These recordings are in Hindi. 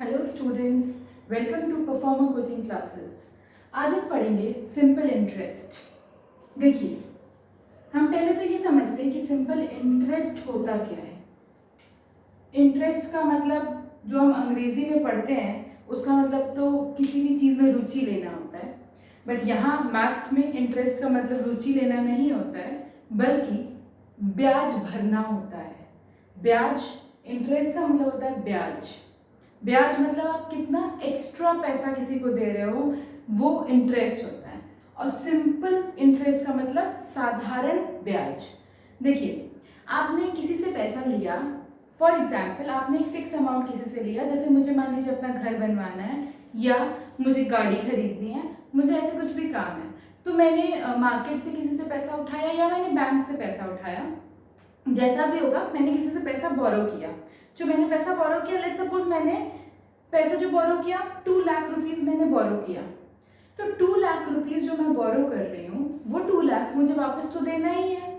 Hello students, welcome to performer coaching classes. आज हम पढ़ेंगे सिंपल इंटरेस्ट। देखिए, हम पहले तो ये समझते हैं कि सिंपल इंटरेस्ट होता क्या है। इंटरेस्ट का मतलब जो हम अंग्रेजी में पढ़ते हैं उसका मतलब तो किसी भी चीज़ में रुचि लेना होता है, बट यहाँ मैथ्स में इंटरेस्ट का मतलब रुचि लेना नहीं होता है, बल्कि ब्याज भरना होता है। ब्याज, इंटरेस्ट का मतलब होता है ब्याज। ब्याज मतलब आप कितना एक्स्ट्रा पैसा किसी को दे रहे हो, वो इंटरेस्ट होता है। और सिंपल इंटरेस्ट का मतलब साधारण ब्याज। देखिए, आपने किसी से पैसा लिया, फॉर एग्जाम्पल आपने एक फिक्स अमाउंट किसी से लिया, जैसे मुझे मान लीजिए अपना घर बनवाना है या मुझे गाड़ी खरीदनी है, मुझे ऐसे कुछ भी काम है, तो मैंने मार्केट से किसी से पैसा उठाया या मैंने बैंक से पैसा उठाया, जैसा भी होगा मैंने किसी से पैसा बोरो किया। जो मैंने पैसा बोरो किया, लेट्स सपोज मैंने पैसा जो बोरो किया 2 लाख रुपीस मैंने बोरो किया, तो 2 लाख रुपीस जो मैं बोरो कर रही हूँ वो 2 लाख मुझे वापस तो देना ही है।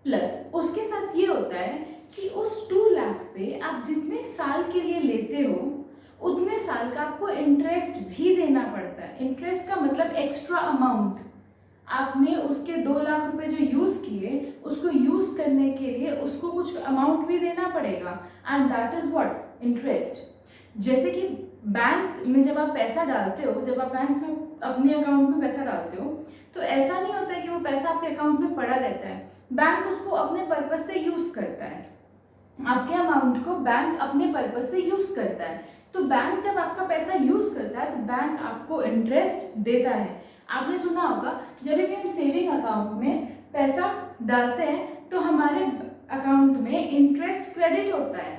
प्लस उसके साथ ये होता है कि उस 2 लाख पे आप जितने साल के लिए लेते हो उतने साल का आपको इंटरेस्ट भी देना पड़ता है। इंटरेस्ट का मतलब एक्स्ट्रा अमाउंट, आपने उसके 2 लाख रुपए जो यूज़ किए उसको यूज़ करने के लिए उसको कुछ अमाउंट भी देना पड़ेगा, and that is what, interest. जैसे कि बैंक में जब आप पैसा डालते हो, जब आप बैंक में अपने अकाउंट में पैसा डालते हो, तो ऐसा नहीं होता है कि वो पैसा आपके अकाउंट में पड़ा रहता है। बैंक उसको अपने पर्पस से यूज़ करता है, आपके अमाउंट को बैंक अपने पर्पस से यूज़ करता है। तो बैंक जब आपका पैसा यूज़ करता है तो बैंक आपको इंटरेस्ट देता है। आपने सुना होगा, जब भी हम सेविंग अकाउंट में पैसा डालते हैं तो हमारे अकाउंट में इंटरेस्ट क्रेडिट होता है,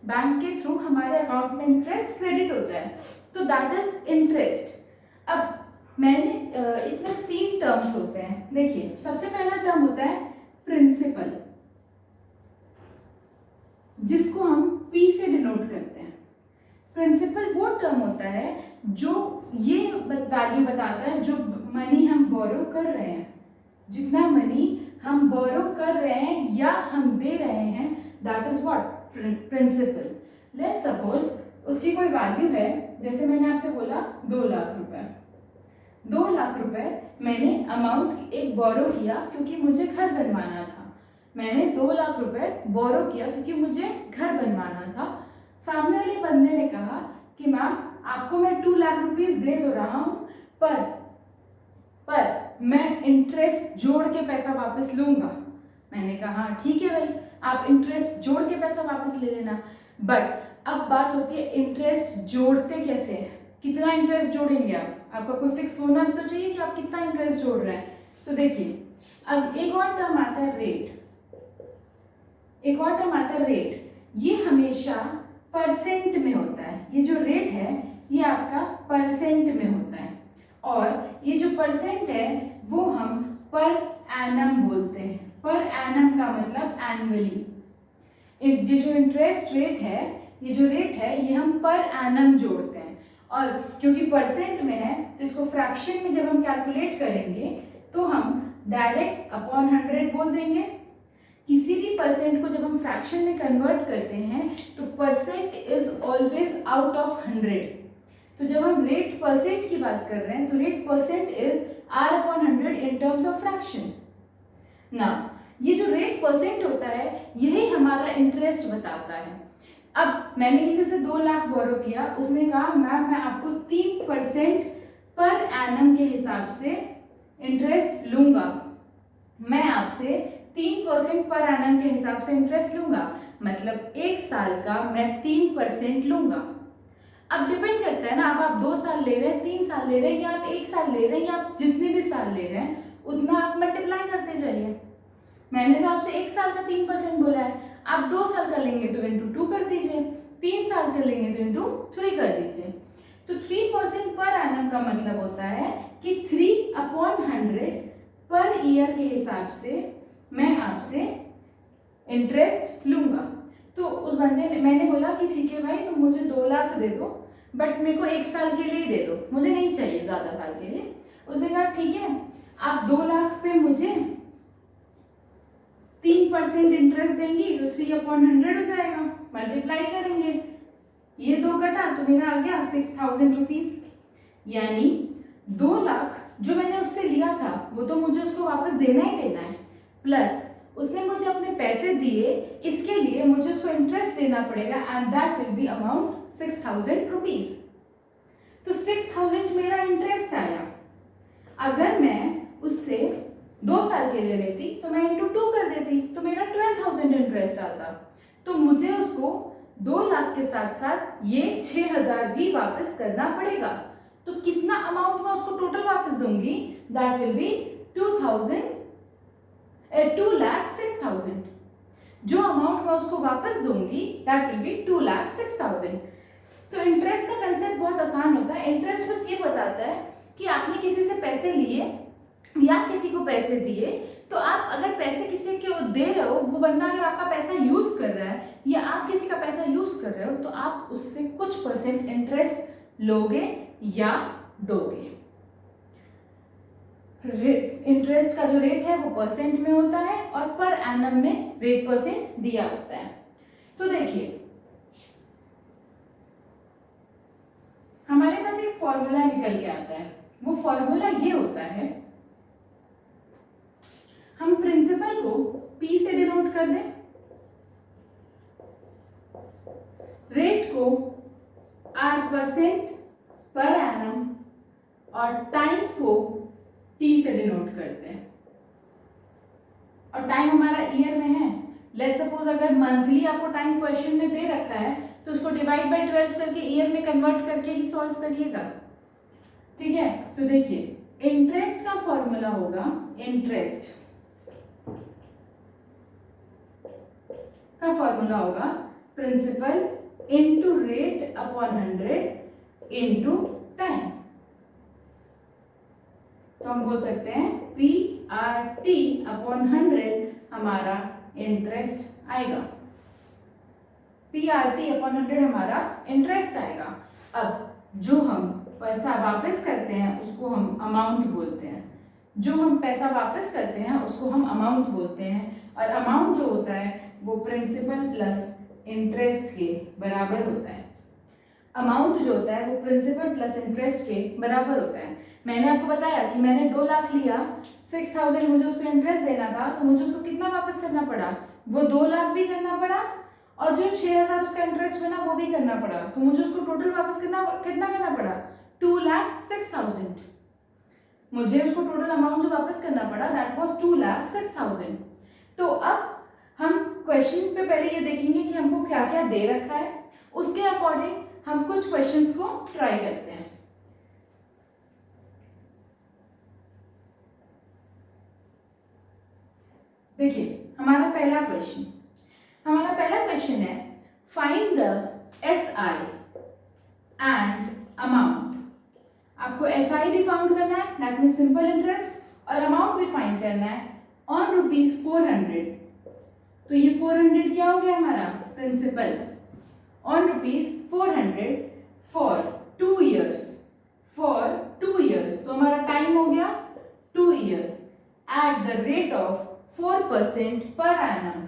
बैंक के थ्रू हमारे अकाउंट में इंटरेस्ट क्रेडिट होता है, तो दैट इज इंटरेस्ट। अब मैंने इसमें 3 टर्म्स होते हैं। देखिए, सबसे पहला टर्म होता है प्रिंसिपल, जिसको हम P से डिनोट करते हैं। प्रिंसिपल वो टर्म होता है जो ये वैल्यू बताता है जो मनी हम बोरो कर रहे हैं, जितना मनी हम बोरो कर रहे हैं या हम दे रहे हैं, that is what, principal. Let's suppose उसकी कोई वैल्यू है, जैसे मैंने आपसे बोला 2 लाख रुपए। 2 लाख रुपए मैंने अमाउंट एक बोरो किया क्योंकि मुझे घर बनवाना था। मैंने 2 लाख रुपए बोरो किया क्योंकि मुझे घर बनवाना था। सामने वाले बंदे ने कहा कि मैम आपको मैं 2 लाख रुपीस दे तो रहा हूँ, पर मैं इंटरेस्ट जोड़ के पैसा वापस लूंगा। मैंने कहा हाँ ठीक है भाई, आप इंटरेस्ट जोड़ के पैसा वापस ले लेना। बट अब बात होती है इंटरेस्ट जोड़ते कैसे हैं, कितना इंटरेस्ट जोड़ेंगे आप, आपका कोई फिक्स होना भी तो चाहिए कि आप कितना इंटरेस्ट जोड़ रहे हैं। तो देखिए, अब एक और टर्म आता है रेट। एक और टर्म आता है रेट, ये हमेशा परसेंट में होता है। ये जो रेट है ये आपका परसेंट में होता है, और ये जो परसेंट है वो हम पर एनम बोलते हैं। पर एनम का मतलब एनुअली। ये जो इंटरेस्ट रेट है, ये जो रेट है, ये हम पर एनम जोड़ते हैं, और क्योंकि परसेंट में है तो इसको फ्रैक्शन में जब हम कैलकुलेट करेंगे तो हम डायरेक्ट अपॉन 100 बोल देंगे। किसी भी परसेंट को जब हम फ्रैक्शन में कन्वर्ट करते हैं तो percent is always out of 100। तो जब हम रेट परसेंट की बात कर रहे हैं तो rate percent is r upon 100 in terms of fraction. ना, ये जो रेट परसेंट होता है यही हमारा इंटरेस्ट बताता है। अब मैंने किसी से 2 लाख बोरो किया, उसने कहा मैम मैं आपको 3% पर एनम के हिसाब से इंटरेस्ट लूंगा, मैं आपसे 3% पर एनम के हिसाब से इंटरेस्ट लूंगा, मतलब 1 साल का मैं 3% लूंगा। अब डिपेंड करता है ना, अब आप 2 साल ले रहे हैं, 3 साल ले रहे हैं, या आप 1 साल ले रहे हैं, या आप जितने भी साल ले रहे हैं उतना आप मल्टीप्लाई करते जाइए। मैंने तो आपसे 1 साल का 3% बोला है, आप 2 साल का लेंगे तो इंटू 2 कर दीजिए, 3 साल का लेंगे तो इंटू 3 कर दीजिए। तो 3% पर एनम का मतलब होता है कि 3 अपॉन 100 पर ईयर के हिसाब से मैं आपसे इंटरेस्ट लूंगा। तो उस बंदे ने, मैंने बोला कि ठीक है भाई तुम मुझे 2 लाख दे दो, बट मेरे को 1 साल के लिए दे दो, मुझे नहीं चाहिए ज़्यादा साल के लिए। उसने कहा ठीक है, आप 2 लाख पे मुझे 3% इंटरेस्ट देंगी तो 3 अपॉन 100 हो जाएगा, मल्टीप्लाई करेंगे ये 2 कटा तो मेरा आ गया 6,000 रुपीज, यानी 2 लाख जो मैंने उससे लिया था वो तो मुझे उसको वापस देना ही देना है, प्लस उसने मुझे अपने पैसे दिए, इसके लिए मुझे उसको इंटरेस्ट देना पड़ेगा and that will be amount 6,000 rupees. तो 6,000 मेरा इंटरेस्ट आया। अगर मैं उससे 2 साल के लिए लेती तो मैं इंटू 2 कर देती तो मेरा 12,000 इंटरेस्ट आता। तो मुझे उसको 2 लाख के साथ साथ ये 6,000 भी वापस करना पड़ेगा। तो कितना अमाउंट मैं उसको टोटल वापस दूंगी? That will be 2,06,000। जो अमाउंट मैं उसको वापस दूंगी दैट विल बी 2,06,000। तो इंटरेस्ट का कंसेप्ट बहुत आसान होता है। इंटरेस्ट बस ये बताता है कि आपने किसी से पैसे लिए या किसी को पैसे दिए, तो आप अगर पैसे किसी को दे रहे हो, वो बंदा अगर आपका पैसा यूज कर रहा है या आप किसी का पैसा यूज कर रहे हो, तो आप उससे कुछ % इंटरेस्ट लोगे या दोगे। इंटरेस्ट का जो रेट है वो परसेंट में होता है और पर एनम में रेट % दिया होता है। तो देखिए हमारे पास एक फॉर्मूला निकल के आता है। वो फॉर्मूला ये होता है, हम प्रिंसिपल को P से डिनोट कर दें, रेट को R% पर एनम और टाइम को T से डिनोट करते हैं। और टाइम हमारा ईयर में है। लेट्स सपोज अगर मंथली आपको टाइम क्वेश्चन में दे रखा है तो उसको डिवाइड बाय 12 करके ईयर में कन्वर्ट करके ही सॉल्व करिएगा। ठीक है, तो देखिए इंटरेस्ट का फॉर्मूला होगा, इंटरेस्ट का फॉर्मूला होगा principal into rate upon 100 into time. तो हम बोल सकते हैं PRT अपॉन 100 हमारा इंटरेस्ट आएगा। PRT अपॉन 100 हमारा इंटरेस्ट आएगा। अब जो हम पैसा वापस करते हैं उसको हम अमाउंट बोलते हैं। जो हम पैसा वापस करते हैं उसको हम अमाउंट बोलते हैं। और अमाउंट जो होता है वो प्रिंसिपल प्लस इंटरेस्ट के बराबर होता है। अमाउंट जो होता है वो प्रिंसिपल प्लस इंटरेस्ट के बराबर होता है। मैंने आपको बताया कि मैंने 2 लाख लिया, 6,000 मुझे उस पर इंटरेस्ट देना था, तो मुझे उसको कितना वापस करना पड़ा? वो 2 लाख भी करना पड़ा और जो 6,000 उसका इंटरेस्ट बना वो भी करना पड़ा। तो मुझे उसको टोटल वापस कितना करना पड़ा? 2,06,000। मुझे उसको टोटल अमाउंट जो वापस करना पड़ा दैट वाज 2,06,000। तो अब हम क्वेश्चन पे पहले ये देखेंगे कि हमको क्या क्या दे रखा है, उसके अकॉर्डिंग हम कुछ क्वेश्चंस को ट्राई करते हैं। देखिए हमारा पहला क्वेश्चन है find the SI and amount. आपको SI भी फाउंड करना है, दैट मीन्स सिंपल इंटरेस्ट, और अमाउंट भी फाइंड करना है ऑन ₹400। तो ये 400 क्या हो गया हमारा? Principal on ₹400 for 2 years। तो हमारा टाइम हो गया 2 years at the rate of 4% per annum.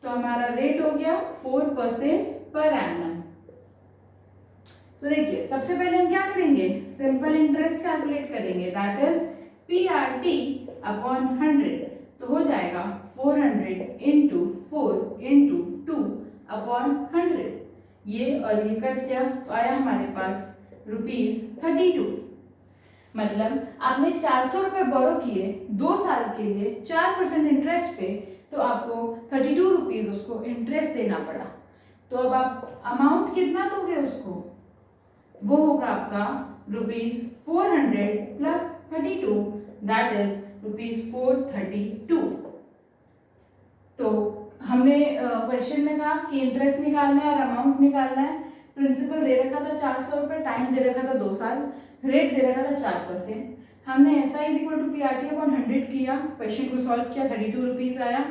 तो हमारा रेट हो गया 4% पर एनम। तो देखिए सबसे पहले हम क्या करेंगे? सिंपल इंटरेस्ट कैलकुलेट करेंगे, दैट इज PRT अपॉन 100। तो हो जाएगा 400 इंटू 4 इंटू 2 अपॉन 100। ये और ये कट गया तो आया हमारे पास ₹32। मतलब आपने 400 रुपये बोरो किए 2 साल के लिए 4% इंटरेस्ट पे, तो आपको 32 रुपीज उसको इंटरेस्ट देना पड़ा। तो अब आप अमाउंट कितना दोगे उसको? वो होगा आपका ₹400 प्लस 32 दैट इज ₹432। तो हमने क्वेश्चन में था कि इंटरेस्ट निकालना है और अमाउंट निकालना है। प्रिंसिपल दे रखा था 400 रुपये, टाइम दे रखा था 2 साल, रेट दे रखा था 4%। हमने SI equal to PRT upon 100 किया, क्वेश्चन को सॉल्व किया, 32 रुपीज आया।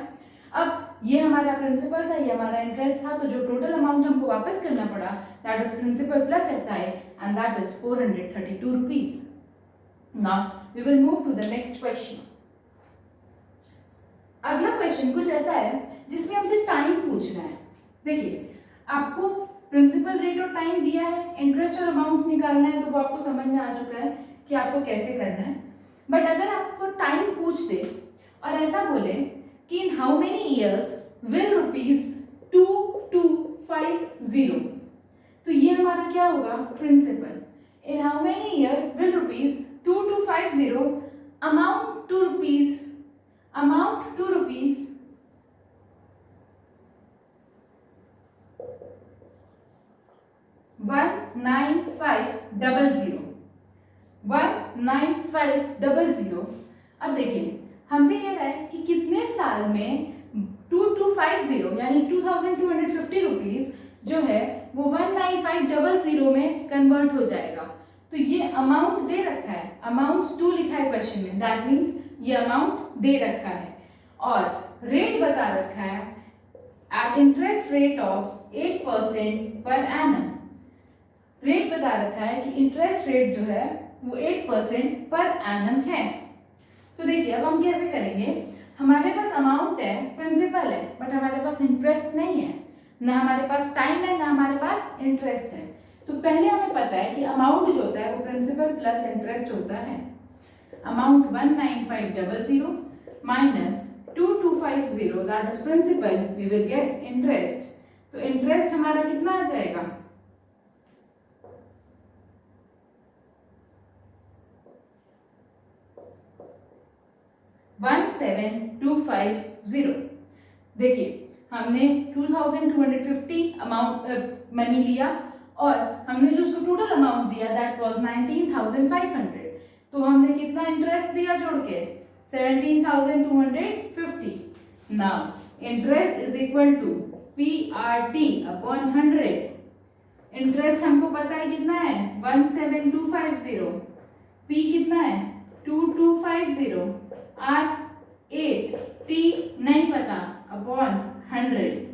अब ये हमारा प्रिंसिपल था, ये हमारा इंटरेस्ट था, तो जो टोटल अमाउंट हमको वापस करना पड़ा that is principal plus SI and that is 432 rupees. Now we will move to the next question. अगला क्वेश्चन कुछ ऐसा है जिसमें हमसे टाइम पूछ रहा है। देखिए आपको प्रिंसिपल रेट और टाइम दिया है, इंटरेस्ट और अमाउंट निकालना है, तो वो आपको समझ में आ चुका है कि आपको कैसे करना है। बट अगर आपको टाइम पूछ दे और ऐसा बोले कि in how many years will ₹2250, तो ये हमारा क्या होगा, principal. In how many year will ₹2250 amount to rupees 19500। अब देखिए हमसे कह रहा है कि कितने साल में 2250 यानी 2250 रुपीज जो है वो 19500 में कन्वर्ट हो जाएगा। तो ये अमाउंट दे रखा है, अमाउंट्स टू लिखा है क्वेश्चन में, दैट मीन्स ये अमाउंट दे रखा है और रेट बता रखा है eight interest rate of 8% per annum. Rate बता रखा है कि इंटरेस्ट रेट जो है वो 8% पर एनम है। तो देखिए अब हम कैसे करेंगे, हमारे पास अमाउंट है, प्रिंसिपल है, बट हमारे पास इंटरेस्ट नहीं है, ना हमारे पास टाइम है, ना हमारे पास इंटरेस्ट है। तो पहले हमें पता है कि अमाउंट जो होता है वो प्रिंसिपल प्लस इंटरेस्ट होता है। Amount 19500 minus 2250 that is principal, we will get interest. तो इंटरेस्ट हमारा कितना आ जाएगा, 17250। देखिए हमने 2250 अमाउंट मनी लिया और हमने जो उसको टोटल अमाउंट दिया दैट वाज 19500। तो हमने कितना इंटरेस्ट दिया जोड़ के, 17250। Now interest is equal to PRT upon 100। Interest हमको पता है कितना है, 17250, P कितना है 2250, R 8, T नहीं पता upon 100।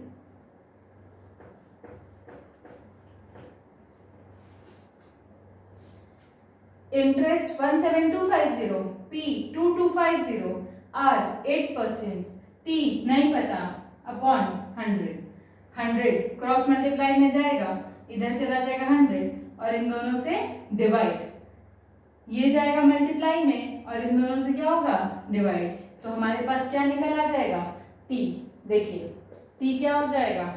Interest 17250, P 2250, R 8%, T नहीं पता अपॉन 100। 100 क्रॉस मल्टीप्लाई में जाएगा, इधर चला जाएगा 100 और इन दोनों से डिवाइड, ये जाएगा मल्टीप्लाई में और इन दोनों से क्या होगा, डिवाइड। तो हमारे पास क्या निकल आ जाएगा, T। देखिए T क्या हो जाएगा,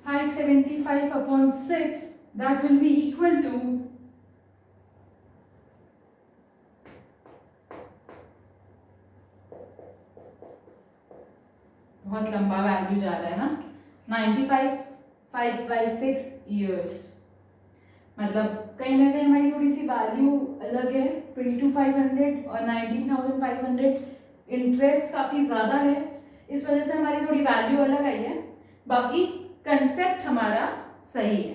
five 75 upon 6 that will be equal to बहुत लंबा वैल्यू जा रहा है ना, 95 5/6 years। मतलब कहीं ना कहीं हमारी थोड़ी सी वैल्यू अलग है, 22,500 और 19,500। इंटरेस्ट काफ़ी ज़्यादा है, इस वजह से हमारी थोड़ी वैल्यू अलग आई है। बाकी कंसेप्ट हमारा सही है,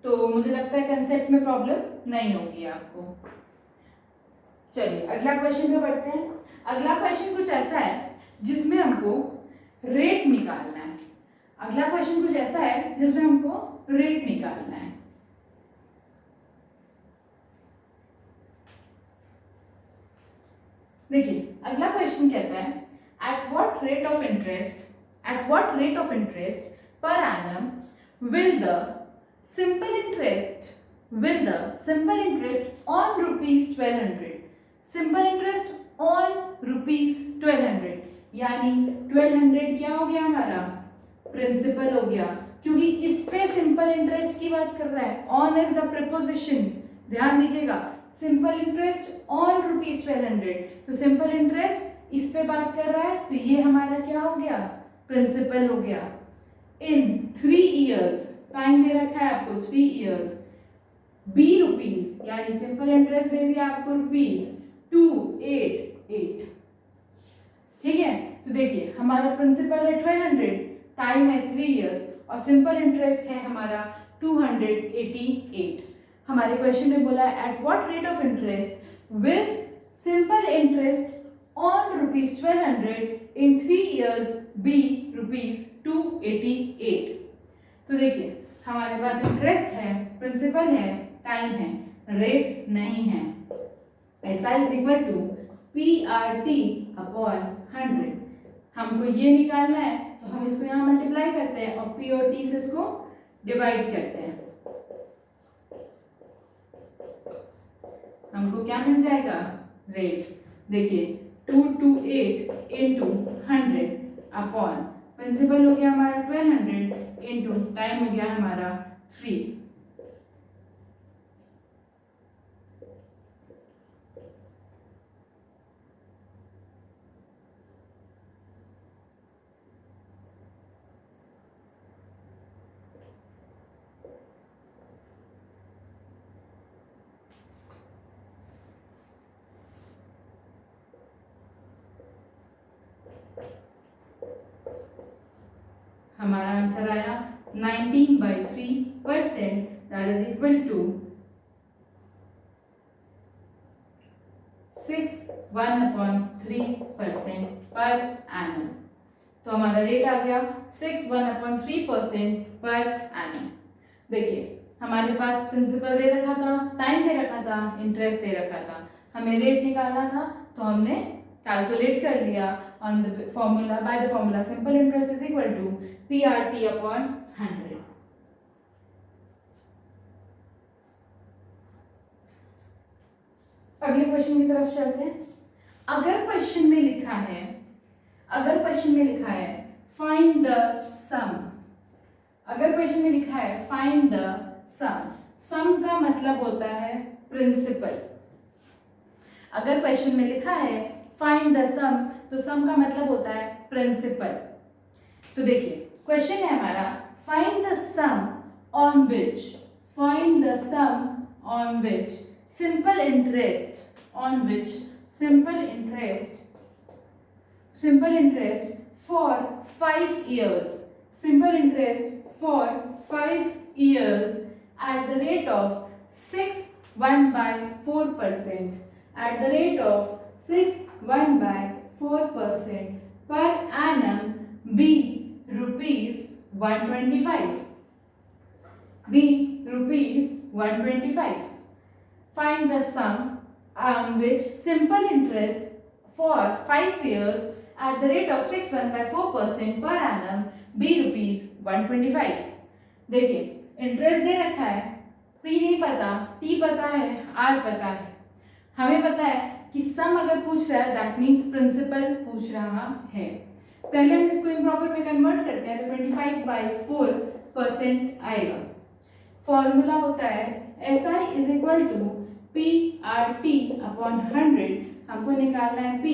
तो मुझे लगता है कंसेप्ट में प्रॉब्लम नहीं होगी आपको। चलिए अगला क्वेश्चन पे बढ़ते हैं। अगला क्वेश्चन कुछ ऐसा है जिसमें हमको रेट निकालना है। अगला क्वेश्चन कुछ ऐसा है जिसमें हमको रेट निकालना है। देखिए अगला क्वेश्चन कहता है at what rate of interest per annum will the simple interest on ₹1200, simple interest on ₹1200 यानी 1200 क्या हो गया हमारा, प्रिंसिपल हो गया, क्योंकि इस पे सिंपल इंटरेस्ट की बात कर रहा है। ऑन इज द प्रीपोजिशन, ध्यान दीजिएगा, सिंपल इंटरेस्ट ऑन ₹1200, तो सिंपल इंटरेस्ट इस पे बात कर रहा है, तो ये हमारा क्या हो गया, प्रिंसिपल हो गया। In 3 years टाइम दे रखा है आपको 3 इयर्स, बी रुपीज, यानी सिंपल इंटरेस्ट दे दिया आपको रुपीज 288। ठीक है, तो देखिए हमारा प्रिंसिपल है 1200, टाइम है 3 इयर्स और सिंपल इंटरेस्ट है हमारा 288। हमारे क्वेश्चन में बोला है at what rate of interest will simple interest on rupees 1200 in 3 years be rupees 288। तो देखिए हमारे पास इंटरेस्ट है, प्रिंसिपल है, टाइम है, रेट नहीं है। SI is equal to PRT upon 100। हमको ये निकालना है तो हम इसको यहाँ मल्टीप्लाई करते हैं और P और T से इसको डिवाइड करते हैं। हमको क्या मिल जाएगा, रेट। देखिए 228 इंटू 100 अपॉन प्रिंसिपल हो गया हमारा 1200 इंटू टाइम हो गया हमारा 3। हमारा आंसर आया 19/3%, that is equal to 61/3% per annum. तो हमारा रेट आ गया 61/3% पर एनम। देखिए हमारे पास प्रिंसिपल दे रखा था, टाइम दे रखा था, इंटरेस्ट दे रखा था, हमें रेट निकालना था तो हमने कैलकुलेट कर लिया on the formula, by the formula simple interest is equal to PRT upon 100। अगले क्वेश्चन की तरफ चलते हैं। अगर क्वेश्चन में लिखा है फाइंड द सम, अगर क्वेश्चन में लिखा है फाइंड द सम, सम का मतलब होता है प्रिंसिपल। अगर क्वेश्चन में लिखा है फाइंड द सम, तो सम का मतलब होता है प्रिंसिपल। तो देखिए क्वेश्चन है हमारा find the sum on which, find the sum on which simple interest, on which simple interest for 5 years, simple interest for 5 years at the rate of 6.1/4%, at the rate of 6.1/4% per annum, B rupees 125, B rupees 125. Find the sum on which simple interest for 5 years at the rate of 6.1/4% per annum, B rupees 125। देखिए इंटरेस्ट दे रखा है, P नहीं पता, T पता है, R पता है। हमें पता है कि सम अगर पूछ रहा है दैट मीन्स प्रिंसिपल पूछ रहा है। पहले हम इसको इम्प्रॉपर में कन्वर्ट करते हैं तो 25/4% आएगा। फॉर्मूला होता है SI is equal to PRT upon 100। हमको निकालना है P,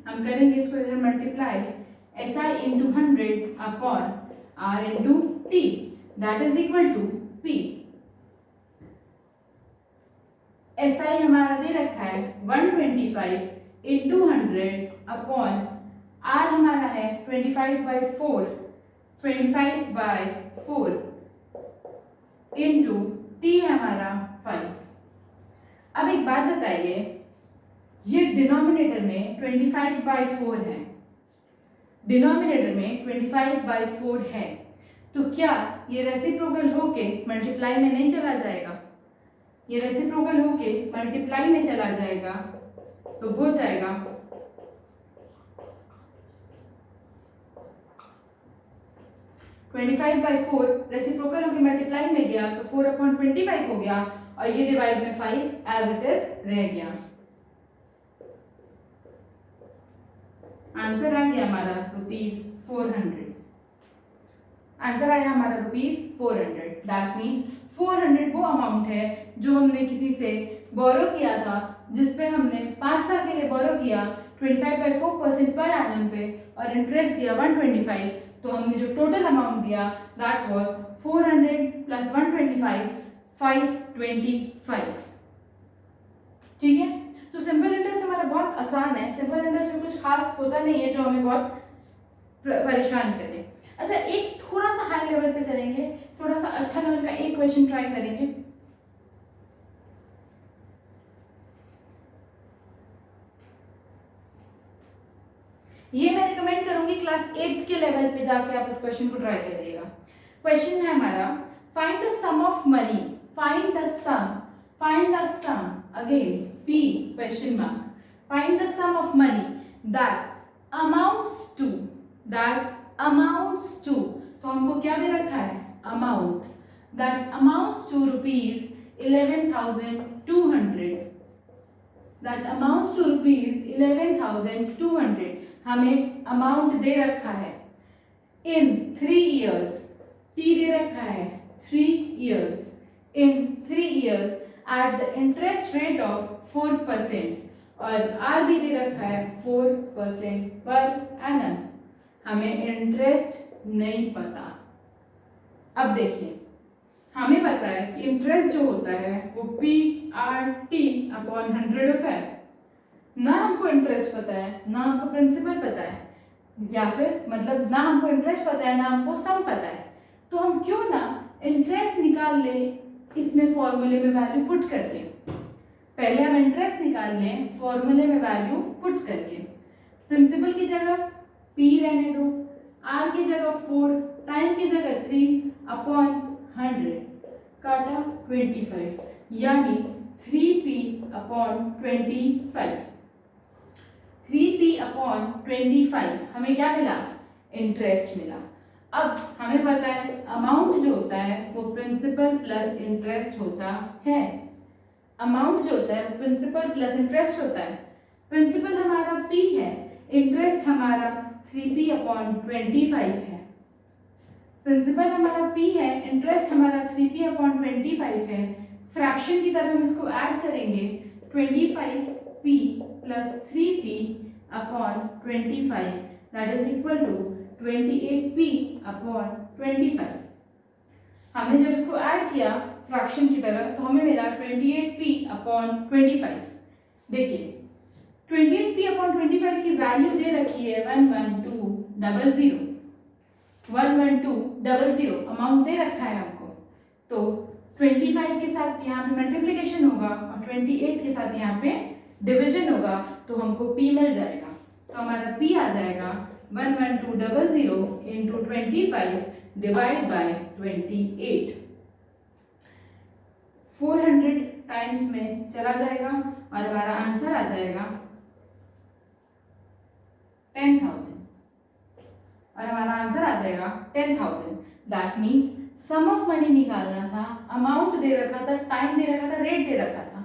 हम करेंगे इसको इधर multiply, SI into 100 upon R into T, that is equal to P। SI हमारा दे रखा है 125 इंटू 100 अपॉन R हमारा है 25/4 इंटू T हमारा 5। अब एक बात बताइए, ये डिनोमिनेटर में 25/4 है, डिनोमिनेटर में 25/4 है, तो क्या ये रेसिप्रोकल होके मल्टीप्लाई में नहीं चला जाएगा? ये रेसिप्रोकल होके मल्टीप्लाई में चला जाएगा तो हो जाएगा 25/4 रेसिप्रोकल होके मल्टीप्लाई में गया तो 4/25 हो गया और ये डिवाइड में 5 एज इट इज रह गया। आंसर आ गया हमारा ₹400। आंसर आया हमारा ₹400। दैट मीन्स 400 वो अमाउंट है जो हमने किसी से बोरो किया था, जिसपे हमने 5 साल के लिए बोरो किया 25/4% पर एनम पे और इंटरेस्ट दिया 125। तो हमने जो टोटल अमाउंट दिया दैट वाज 400 प्लस 125 525। ठीक है, तो सिंपल इंटरेस्ट हमारा बहुत आसान है। सिंपल इंटरेस्ट में कुछ खास होता नहीं है जो हमें बहुत परेशान करे। अच्छा, एक थोड़ा सा हाई लेवल पे चलेंगे, थोड़ा सा अच्छा लेवल का एक क्वेश्चन ट्राई करेंगे। ये मैं रिकमेंड करूंगी क्लास 8th के लेवल पे जाके आप इस क्वेश्चन को ट्राई करिएगा। क्वेश्चन है हमारा, find the sum of money, find the sum again P question mark, find the sum of money that amounts to, तो हमको क्या दे रखा है, amount, that amounts to rupees 11,200, that amounts to rupees 11,200, हमें अमाउंट दे रखा है इन 3 years, T दे रखा है 3 years, in 3 years at the interest rate of 4% और R भी दे रखा है 4% पर annum। हमें इंटरेस्ट नहीं पता। अब देखिए, हमें पता है कि इंटरेस्ट जो होता है वो PRT अपॉन 100 होता है। ना हमको इंटरेस्ट पता है, ना हमको प्रिंसिपल पता है, या फिर मतलब ना हमको इंटरेस्ट पता है, ना हमको सम पता है, तो हम क्यों ना इंटरेस्ट निकाल ले इसमें फॉर्मूले में वैल्यू पुट करके। पहले हम इंटरेस्ट निकाल लें फॉर्मूले में वैल्यू पुट करके। प्रिंसिपल की जगह P रहने दो, R की जगह 4, टाइम की जगह 3 अपॉन 100 काटा 25, यानी 3P अपॉन 25, 3P अपॉन 25 हमें क्या मिला, इंटरेस्ट मिला। अब हमें पता है अमाउंट जो होता है वो प्रिंसिपल प्लस इंटरेस्ट होता है। अमाउंट जो होता है वो प्रिंसिपल प्लस इंटरेस्ट होता है। प्रिंसिपल हमारा P है, इंटरेस्ट हमारा 3P अपॉन 25 है। प्रिंसिपल हमारा P है, इंटरेस्ट हमारा 3P अपॉन 25 है। फ्रैक्शन की तरह हम इसको ऐड करेंगे, 25P plus 3P upon 25 that is equal to 28P upon 25। हमने जब इसको ऐड किया फ्रैक्शन की तरह तो हमें मिला 28P अपॉन 25। देखिए 28P अपॉन 25 की वैल्यू दे रखी है 11200, 11200 अमाउंट दे रखा है हमको। तो 25 के साथ यहाँ पे मल्टीप्लिकेशन होगा और 28 के साथ यहाँ पे डिवीजन होगा, तो हमको P मिल जाएगा। तो हमारा P आ जाएगा 11200 इंटू 25 डिवाइड बाय 28। 400 टाइम्स में चला जाएगा और हमारा आंसर आ जाएगा 10,000 और हमारा आंसर आ जाएगा 10,000। That means sum of money निकालना था, अमाउंट दे रखा था, टाइम दे रखा था, रेट दे रखा था,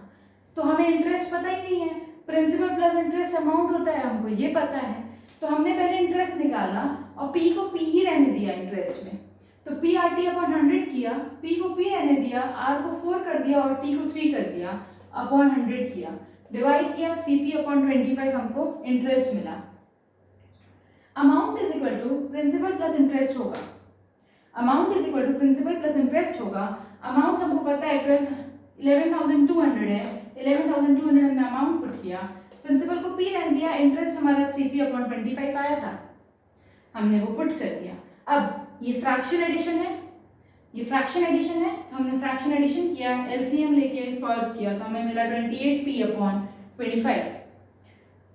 तो हमें इंटरेस्ट पता ही नहीं है। प्रिंसिपल प्लस इंटरेस्ट अमाउंट होता है, हमको ये पता है, तो हमने पहले इंटरेस्ट निकाला और P को P ही रहने दिया इंटरेस्ट में। तो PRT अपॉन 100 किया, P को P रहने दिया, R को 4 कर दिया और T को 3 कर दिया, अपॉन 100 किया, डिवाइड किया, 3P अपॉन 25 हमको इंटरेस्ट मिला। Amount is equal to principal plus interest होगा, amount is equal to principal plus interest होगा। अमाउंट हमको पता है 11,200 है, 11,200 हमने अमाउंट पुट किया, प्रिंसिपल को P रहने दिया, इंटरेस्ट हमारा 3P अपॉन 25 आया था, हमने वो पुट कर दिया। अब ये फ्रैक्शन एडिशन है, ये फ्रैक्शन एडिशन है, तो हमने फ्रैक्शन एडिशन किया, एलसीएम लेके सॉल्व किया, तो हमें मिला 28P अपॉन 25।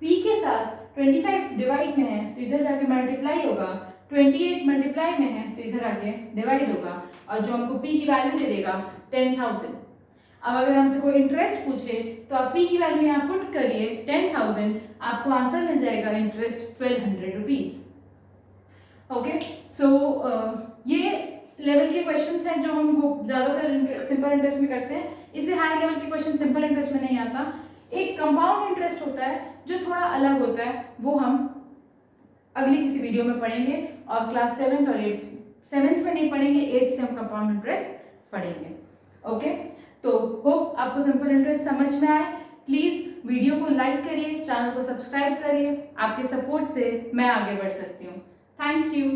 P के साथ 25 डिवाइड में है तो इधर जाके मल्टीप्लाई होगा, 28 मल्टीप्लाई में है तो इधर आके डिवाइड होगा, और जो हमको P की वैल्यू दे देगा 10,000। अब अगर हमसे कोई इंटरेस्ट पूछे तो आप P की वैल्यू यहाँ पुट करिए 10,000, आपको आंसर मिल जाएगा इंटरेस्ट 1200 रुपीज। ओके, सो ये लेवल के क्वेश्चंस हैं जो हम ज़्यादातर सिंपल इंटरेस्ट में करते हैं। इससे हाई लेवल के क्वेश्चन सिंपल इंटरेस्ट में नहीं आता। एक कंपाउंड इंटरेस्ट होता है जो थोड़ा अलग होता है, वो हम अगली किसी वीडियो में पढ़ेंगे, और क्लास 7th और 8th, 7th में नहीं पढ़ेंगे, 8th से हम कंपाउंड इंटरेस्ट पढ़ेंगे। ओके, तो होप आपको सिंपल इंटरेस्ट समझ में आए। प्लीज़ वीडियो को लाइक करिए, चैनल को सब्सक्राइब करिए, आपके सपोर्ट से मैं आगे बढ़ सकती हूँ। Thank you.